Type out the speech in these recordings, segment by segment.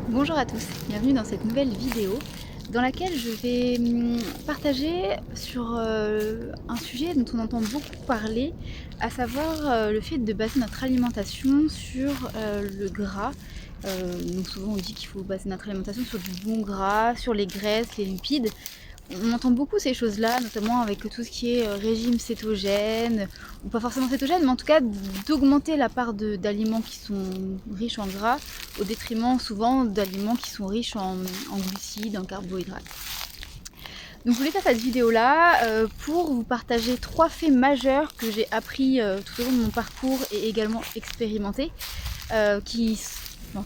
Bonjour à tous, bienvenue dans cette nouvelle vidéo dans laquelle je vais partager sur un sujet dont on entend beaucoup parler, à savoir le fait de baser notre alimentation sur le gras. Donc souvent on dit qu'il faut baser notre alimentation sur du bon gras, sur les graisses, les lipides. On entend beaucoup ces choses-là, notamment avec tout ce qui est régime cétogène, ou pas forcément cétogène, mais en tout cas d'augmenter la part d'aliments qui sont riches en gras, au détriment souvent d'aliments qui sont riches en glucides, en carbohydrates. Donc je voulais faire cette vidéo-là pour vous partager 3 faits majeurs que j'ai appris tout au long de mon parcours et également expérimenté,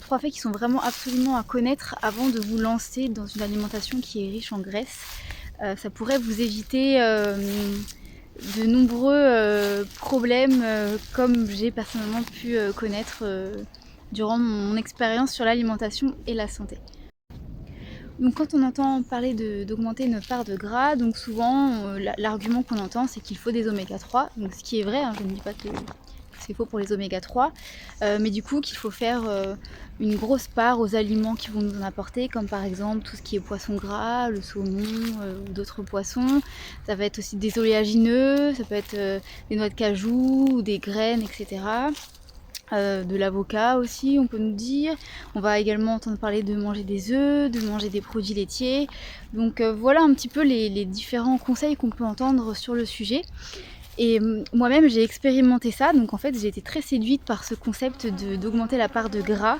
trois faits qui sont vraiment absolument à connaître avant de vous lancer dans une alimentation qui est riche en graisse. Ça pourrait vous éviter de nombreux problèmes comme j'ai personnellement pu connaître durant mon expérience sur l'alimentation et la santé. Donc quand on entend parler d'augmenter notre part de gras, donc souvent l'argument qu'on entend c'est qu'il faut des oméga 3, donc ce qui est vrai, hein, je ne dis pas que c'est faux pour les oméga 3, mais du coup qu'il faut faire une grosse part aux aliments qui vont nous en apporter, comme par exemple tout ce qui est poisson gras, le saumon ou d'autres poissons. Ça va être aussi des oléagineux, ça peut être des noix de cajou ou des graines, etc. De l'avocat aussi, on peut nous dire. On va également entendre parler de manger des œufs, de manger des produits laitiers. Donc voilà un petit peu les différents conseils qu'on peut entendre sur le sujet. Et moi-même j'ai expérimenté ça, donc en fait j'ai été très séduite par ce concept d'augmenter la part de gras.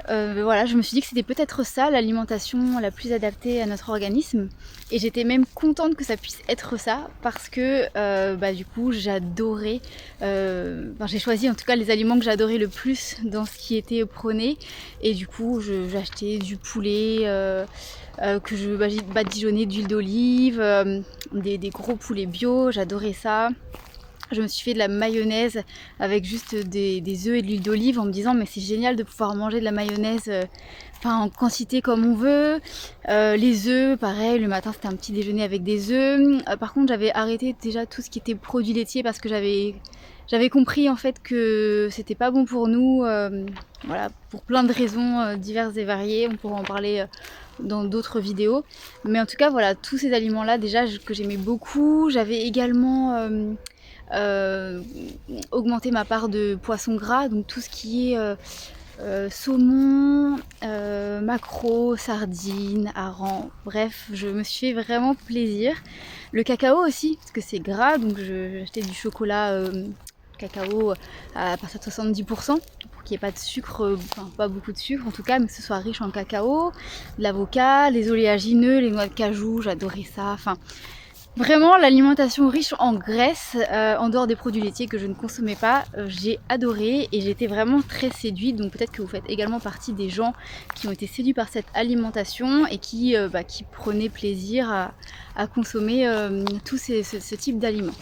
Voilà, je me suis dit que c'était peut-être ça l'alimentation la plus adaptée à notre organisme, et j'étais même contente que ça puisse être ça parce que du coup j'adorais, j'ai choisi en tout cas les aliments que j'adorais le plus dans ce qui était prôné, et du coup j'achetais du poulet que je badigeonnais d'huile d'olive, des gros poulets bio, j'adorais ça. Je me suis fait de la mayonnaise avec juste des œufs et de l'huile d'olive en me disant mais c'est génial de pouvoir manger de la mayonnaise en quantité comme on veut. Les œufs, pareil, le matin c'était un petit déjeuner avec des œufs. Par contre j'avais arrêté déjà tout ce qui était produits laitiers parce que j'avais compris en fait que c'était pas bon pour nous, voilà, pour plein de raisons diverses et variées. On pourra en parler dans d'autres vidéos. Mais en tout cas voilà, tous ces aliments là déjà que j'aimais beaucoup. J'avais également euh, augmenter ma part de poisson gras, donc tout ce qui est saumon, maquereau, sardines, harengs, bref, je me suis fait vraiment plaisir. Le cacao aussi, parce que c'est gras, donc j'ai acheté du chocolat cacao à partir de 70%, pour qu'il n'y ait pas de sucre, pas beaucoup de sucre en tout cas, mais que ce soit riche en cacao, de l'avocat, les oléagineux, les noix de cajou, j'adorais ça, vraiment, l'alimentation riche en graisse, en dehors des produits laitiers que je ne consommais pas, j'ai adoré et j'étais vraiment très séduite. Donc peut-être que vous faites également partie des gens qui ont été séduits par cette alimentation et qui prenaient plaisir à consommer ce type d'aliments.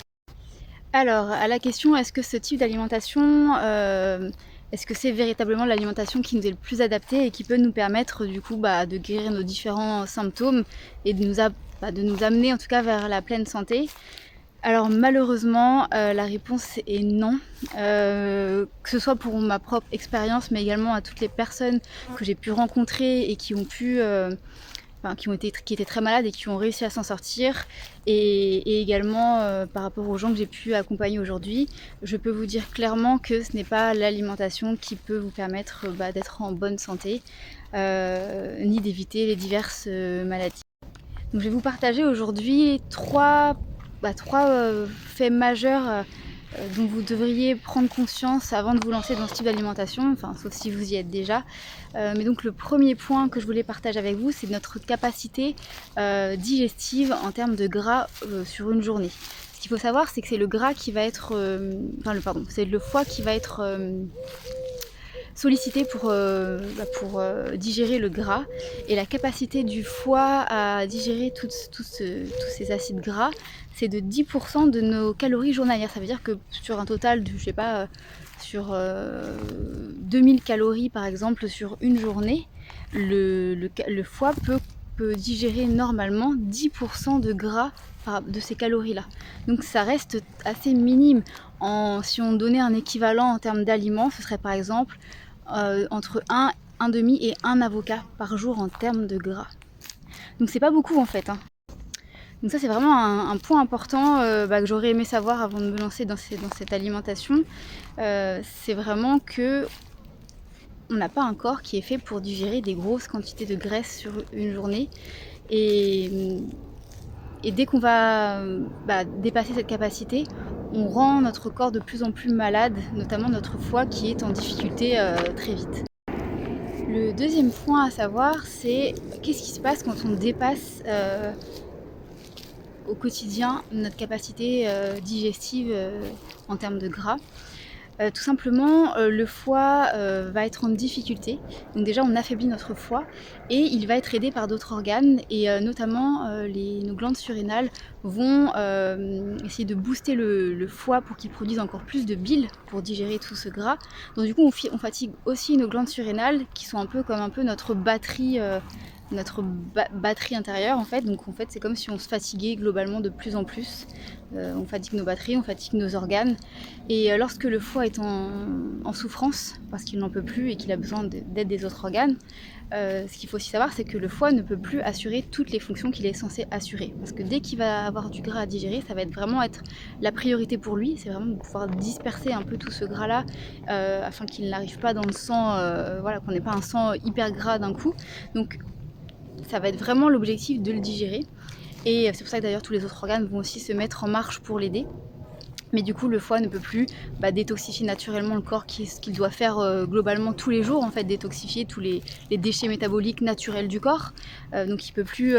Alors, à la question, est-ce que ce type d'alimentation, est-ce que c'est véritablement l'alimentation qui nous est le plus adaptée et qui peut nous permettre du coup de guérir nos différents symptômes et de nous amener en tout cas vers la pleine santé? Alors malheureusement, la réponse est non, que ce soit pour ma propre expérience, mais également à toutes les personnes que j'ai pu rencontrer et qui ont pu qui étaient très malades et qui ont réussi à s'en sortir, et également par rapport aux gens que j'ai pu accompagner aujourd'hui, je peux vous dire clairement que ce n'est pas l'alimentation qui peut vous permettre d'être en bonne santé, ni d'éviter les diverses maladies. Donc je vais vous partager aujourd'hui trois faits majeurs dont vous devriez prendre conscience avant de vous lancer dans ce type d'alimentation, sauf si vous y êtes déjà. Mais donc le premier point que je voulais partager avec vous, c'est notre capacité digestive en termes de gras sur une journée. Ce qu'il faut savoir, c'est que c'est le gras qui va être, c'est le foie qui va être sollicité pour digérer le gras, et la capacité du foie à digérer tous ces acides gras, c'est de 10% de nos calories journalières. Ça veut dire que sur un total de, je sais pas, sur 2000 calories par exemple sur une journée, le foie peut digérer normalement 10% de gras de ces calories-là. Donc ça reste assez minime. Si on donnait un équivalent en termes d'aliments, ce serait par exemple entre 1 un demi et un avocat par jour en termes de gras. Donc c'est pas beaucoup en fait, hein. Donc ça c'est vraiment un point important que j'aurais aimé savoir avant de me lancer dans cette alimentation. C'est vraiment que on n'a pas un corps qui est fait pour digérer des grosses quantités de graisse sur une journée. Et dès qu'on va dépasser cette capacité, on rend notre corps de plus en plus malade, notamment notre foie qui est en difficulté très vite. Le deuxième point à savoir, c'est qu'est-ce qui se passe quand on dépasse au quotidien notre capacité digestive en termes de gras. Tout simplement, le foie va être en difficulté. Donc déjà, on affaiblit notre foie et il va être aidé par d'autres organes et notamment nos glandes surrénales vont essayer de booster le foie pour qu'il produise encore plus de bile pour digérer tout ce gras. Donc du coup, on fatigue aussi nos glandes surrénales qui sont un peu comme notre batterie intérieure en fait. Donc en fait c'est comme si on se fatiguait globalement de plus en plus. On fatigue nos batteries, on fatigue nos organes. Et lorsque le foie est en souffrance parce qu'il n'en peut plus et qu'il a besoin d'aide des autres organes, ce qu'il faut aussi savoir, c'est que le foie ne peut plus assurer toutes les fonctions qu'il est censé assurer. Parce que dès qu'il va avoir du gras à digérer, ça va vraiment être la priorité pour lui. C'est vraiment de pouvoir disperser un peu tout ce gras-là afin qu'il n'arrive pas dans le sang, qu'on n'ait pas un sang hyper gras d'un coup. Donc ça va être vraiment l'objectif de le digérer. Et c'est pour ça que d'ailleurs tous les autres organes vont aussi se mettre en marche pour l'aider. Mais du coup le foie ne peut plus détoxifier naturellement le corps, ce qu'il doit faire globalement tous les jours, en fait, détoxifier tous les déchets métaboliques naturels du corps. Donc il peut plus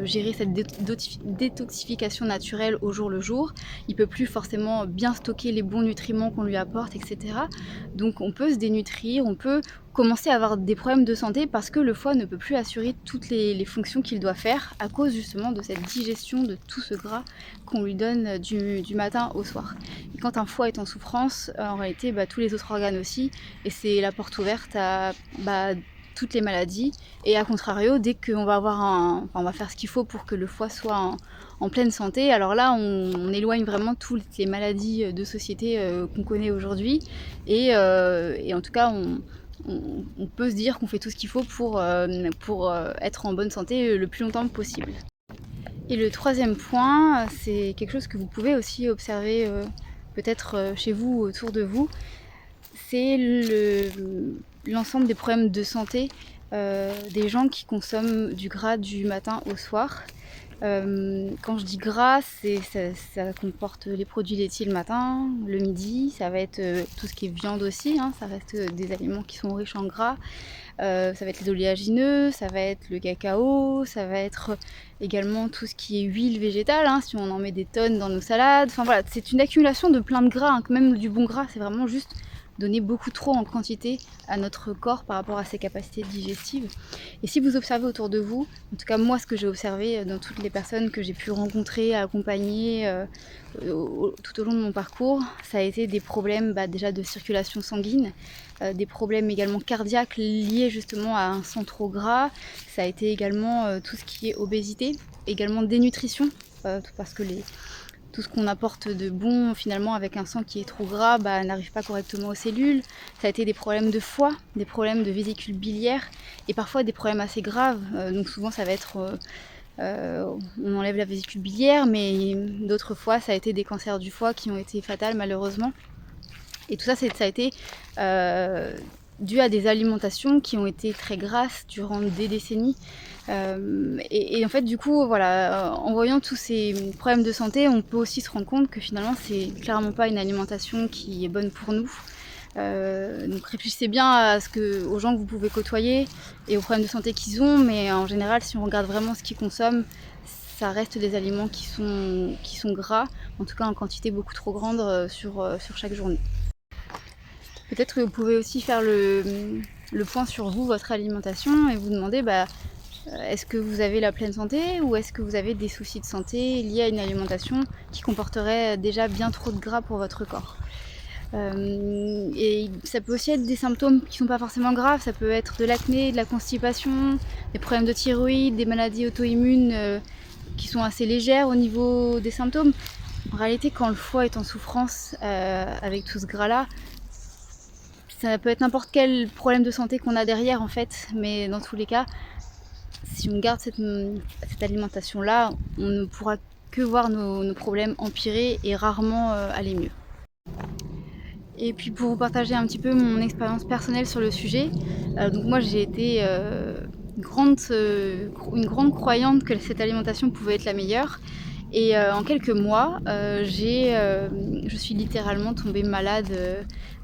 gérer cette détoxification naturelle au jour le jour. Il peut plus forcément bien stocker les bons nutriments qu'on lui apporte, etc. Donc on peut se dénutrir, on peut commencer à avoir des problèmes de santé parce que le foie ne peut plus assurer toutes les fonctions qu'il doit faire à cause justement de cette digestion de tout ce gras qu'on lui donne du matin au soir. Et quand un foie est en souffrance, en réalité tous les autres organes aussi, et c'est la porte ouverte à toutes les maladies. Et à contrario, dès qu'on va on va faire ce qu'il faut pour que le foie soit en pleine santé, alors là on éloigne vraiment toutes les maladies de société qu'on connaît aujourd'hui. Et en tout cas on peut se dire qu'on fait tout ce qu'il faut pour être en bonne santé le plus longtemps possible. Et le troisième point, c'est quelque chose que vous pouvez aussi observer peut-être chez vous, autour de vous, c'est l'ensemble des problèmes de santé des gens qui consomment du gras du matin au soir. Quand je dis gras, ça comporte les produits laitiers le matin, le midi, ça va être tout ce qui est viande aussi, hein, ça reste des aliments qui sont riches en gras. Ça va être les oléagineux, ça va être le cacao, ça va être également tout ce qui est huile végétale, hein, si on en met des tonnes dans nos salades. Enfin voilà, c'est une accumulation de plein de gras, hein, même du bon gras, c'est vraiment juste donner beaucoup trop en quantité à notre corps par rapport à ses capacités digestives. Et si vous observez autour de vous, en tout cas moi ce que j'ai observé dans toutes les personnes que j'ai pu rencontrer, accompagner tout au long de mon parcours, ça a été des problèmes déjà de circulation sanguine, des problèmes également cardiaques liés justement à un sang trop gras, ça a été également tout ce qui est obésité, également dénutrition, parce que tout ce qu'on apporte de bon finalement avec un sang qui est trop gras n'arrive pas correctement aux cellules. Ça a été des problèmes de foie, des problèmes de vésicule biliaire et parfois des problèmes assez graves. Donc souvent ça va être on enlève la vésicule biliaire, mais d'autres fois ça a été des cancers du foie qui ont été fatals malheureusement. Et tout ça, ça a été dû à des alimentations qui ont été très grasses durant des décennies. Et en fait, du coup, voilà, en voyant tous ces problèmes de santé, on peut aussi se rendre compte que finalement, c'est clairement pas une alimentation qui est bonne pour nous. Donc réfléchissez bien aux gens que vous pouvez côtoyer et aux problèmes de santé qu'ils ont, mais en général, si on regarde vraiment ce qu'ils consomment, ça reste des aliments qui sont gras, en tout cas en quantité beaucoup trop grande sur chaque journée. Peut-être que vous pouvez aussi faire le point sur vous, votre alimentation, et vous demander est-ce que vous avez la pleine santé ou est-ce que vous avez des soucis de santé liés à une alimentation qui comporterait déjà bien trop de gras pour votre corps. Et ça peut aussi être des symptômes qui ne sont pas forcément graves, ça peut être de l'acné, de la constipation, des problèmes de thyroïde, des maladies auto-immunes qui sont assez légères au niveau des symptômes. En réalité, quand le foie est en souffrance avec tout ce gras-là, ça peut être n'importe quel problème de santé qu'on a derrière en fait, mais dans tous les cas, si on garde cette alimentation-là, on ne pourra que voir nos problèmes empirer et rarement aller mieux. Et puis pour vous partager un petit peu mon expérience personnelle sur le sujet, donc moi j'ai été une grande croyante que cette alimentation pouvait être la meilleure. Et en quelques mois, je suis littéralement tombée malade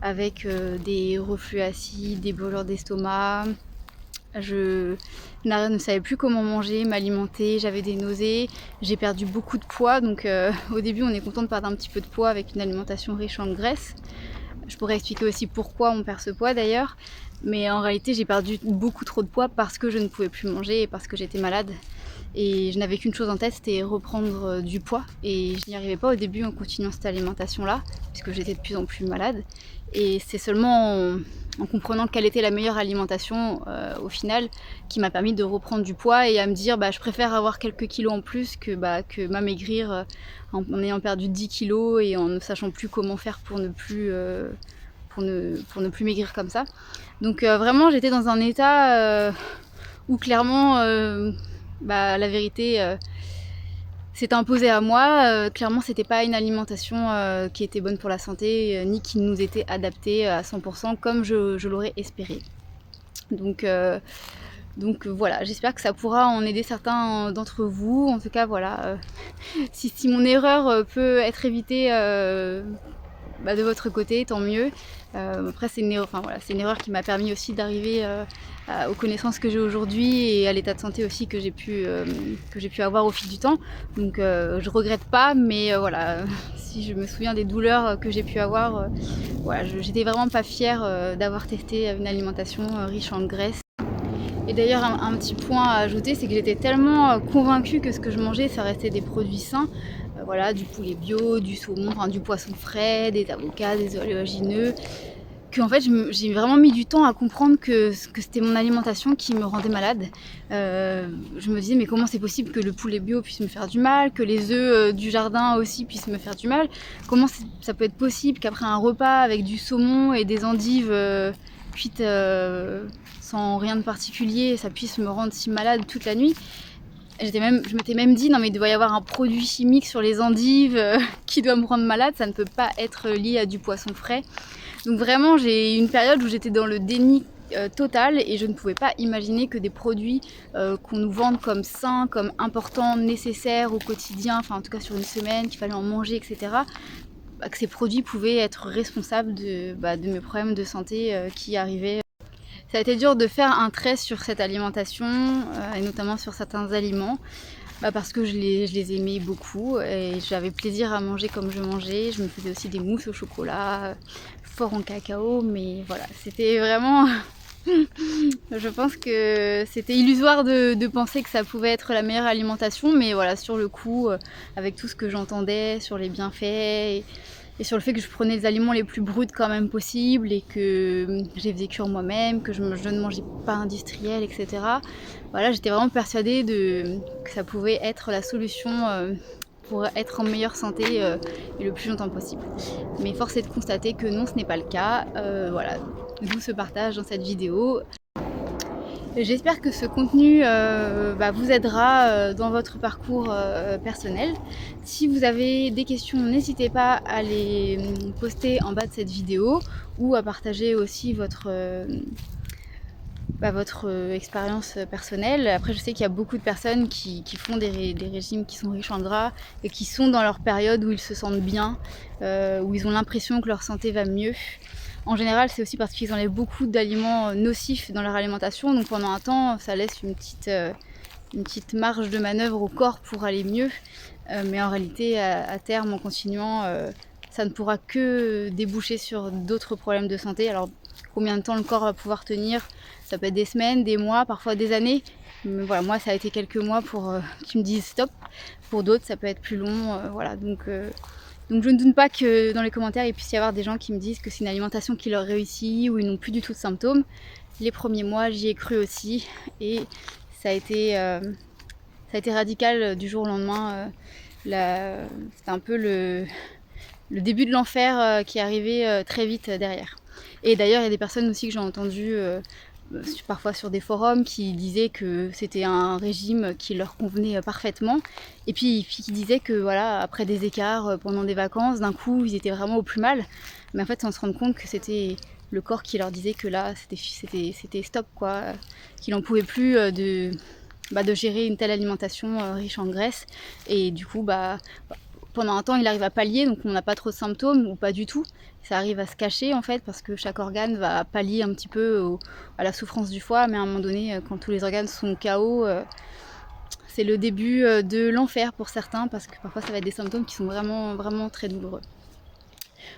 avec des reflux acides, des brûlures d'estomac. Je ne savais plus comment manger, m'alimenter, j'avais des nausées, j'ai perdu beaucoup de poids. Donc au début on est content de perdre un petit peu de poids avec une alimentation riche en graisse. Je pourrais expliquer aussi pourquoi on perd ce poids d'ailleurs. Mais en réalité j'ai perdu beaucoup trop de poids parce que je ne pouvais plus manger et parce que j'étais malade. Et je n'avais qu'une chose en tête, c'était reprendre du poids. Et je n'y arrivais pas au début en continuant cette alimentation-là, puisque j'étais de plus en plus malade. Et c'est seulement en comprenant quelle était la meilleure alimentation au final qui m'a permis de reprendre du poids et à me dire je préfère avoir quelques kilos en plus que m'amaigrir en ayant perdu 10 kilos et en ne sachant plus comment faire pour ne plus maigrir comme ça. Donc vraiment j'étais dans un état où clairement la vérité s'est imposée à moi. Clairement c'était pas une alimentation qui était bonne pour la santé ni qui nous était adaptée à 100% comme je l'aurais espéré. Donc voilà, j'espère que ça pourra en aider certains d'entre vous. En tout cas voilà, si mon erreur peut être évitée de votre côté, tant mieux. Après c'est une erreur qui m'a permis aussi d'arriver aux connaissances que j'ai aujourd'hui et à l'état de santé aussi que j'ai pu avoir au fil du temps. Donc je regrette pas, mais voilà, si je me souviens des douleurs que j'ai pu avoir, j'étais vraiment pas fière d'avoir testé une alimentation riche en graisse. Et d'ailleurs un petit point à ajouter, c'est que j'étais tellement convaincue que ce que je mangeais ça restait des produits sains. Voilà, du poulet bio, du saumon, du poisson frais, des avocats, des oléagineux, qu'en fait j'ai vraiment mis du temps à comprendre que c'était mon alimentation qui me rendait malade. Je me disais mais comment c'est possible que le poulet bio puisse me faire du mal, que les œufs du jardin aussi puissent me faire du mal, comment ça peut être possible qu'après un repas avec du saumon et des endives cuites sans rien de particulier ça puisse me rendre si malade toute la nuit. Je m'étais même dit non mais il doit y avoir un produit chimique sur les endives qui doit me rendre malade, ça ne peut pas être lié à du poisson frais. Donc vraiment j'ai eu une période où j'étais dans le déni total et je ne pouvais pas imaginer que des produits qu'on nous vende comme sains, comme importants, nécessaires au quotidien, enfin en tout cas sur une semaine, qu'il fallait en manger, etc. Que ces produits pouvaient être responsables de mes problèmes de santé qui arrivaient. Ça a été dur de faire un trait sur cette alimentation et notamment sur certains aliments parce que je les aimais beaucoup et j'avais plaisir à manger comme je mangeais. Je me faisais aussi des mousses au chocolat, fort en cacao, mais voilà, c'était vraiment... Je pense que c'était illusoire de penser que ça pouvait être la meilleure alimentation, mais voilà, sur le coup, avec tout ce que j'entendais sur les bienfaits et sur le fait que je prenais les aliments les plus bruts quand même possible et que j'ai faisais cuire moi-même, que je ne mangeais pas industriel, etc. Voilà, j'étais vraiment persuadée que ça pouvait être la solution pour être en meilleure santé et le plus longtemps possible. Mais force est de constater que non, ce n'est pas le cas. Voilà, d'où ce partage dans cette vidéo. J'espère que ce contenu vous aidera dans votre parcours personnel. Si vous avez des questions, n'hésitez pas à les poster en bas de cette vidéo ou à partager aussi votre expérience personnelle. Après je sais qu'il y a beaucoup de personnes qui font des régimes qui sont riches en gras et qui sont dans leur période où ils se sentent bien, où ils ont l'impression que leur santé va mieux. En général, c'est aussi parce qu'ils enlèvent beaucoup d'aliments nocifs dans leur alimentation. Donc pendant un temps, ça laisse une petite marge de manœuvre au corps pour aller mieux. Mais en réalité, à terme, en continuant, ça ne pourra que déboucher sur d'autres problèmes de santé. Alors combien de temps le corps va pouvoir tenir? Ça peut être des semaines, des mois, parfois des années. Mais voilà, moi, ça a été quelques mois pour qu'ils me disent stop. Pour d'autres, ça peut être plus long. Voilà, donc je ne doute pas que dans les commentaires il puisse y avoir des gens qui me disent que c'est une alimentation qui leur réussit ou ils n'ont plus du tout de symptômes. Les premiers mois j'y ai cru aussi et ça a été radical du jour au lendemain. C'était un peu le début de l'enfer qui est arrivé très vite derrière. Et d'ailleurs il y a des personnes aussi que j'ai entendues parfois sur des forums qui disaient que c'était un régime qui leur convenait parfaitement, et puis qui disaient que voilà, après des écarts pendant des vacances, d'un coup ils étaient vraiment au plus mal, mais en fait on se rend compte que c'était le corps qui leur disait que là c'était stop quoi, qu'il n'en pouvait plus de gérer une telle alimentation riche en graisse, et du coup pendant un temps il arrive à pallier, donc on n'a pas trop de symptômes ou pas du tout, ça arrive à se cacher en fait parce que chaque organe va pallier un petit peu à la souffrance du foie, mais à un moment donné quand tous les organes sont KO, c'est le début de l'enfer pour certains, parce que parfois ça va être des symptômes qui sont vraiment vraiment très douloureux.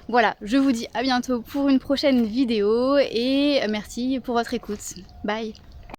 Voilà, je vous dis à bientôt pour une prochaine vidéo et merci pour votre écoute. Bye.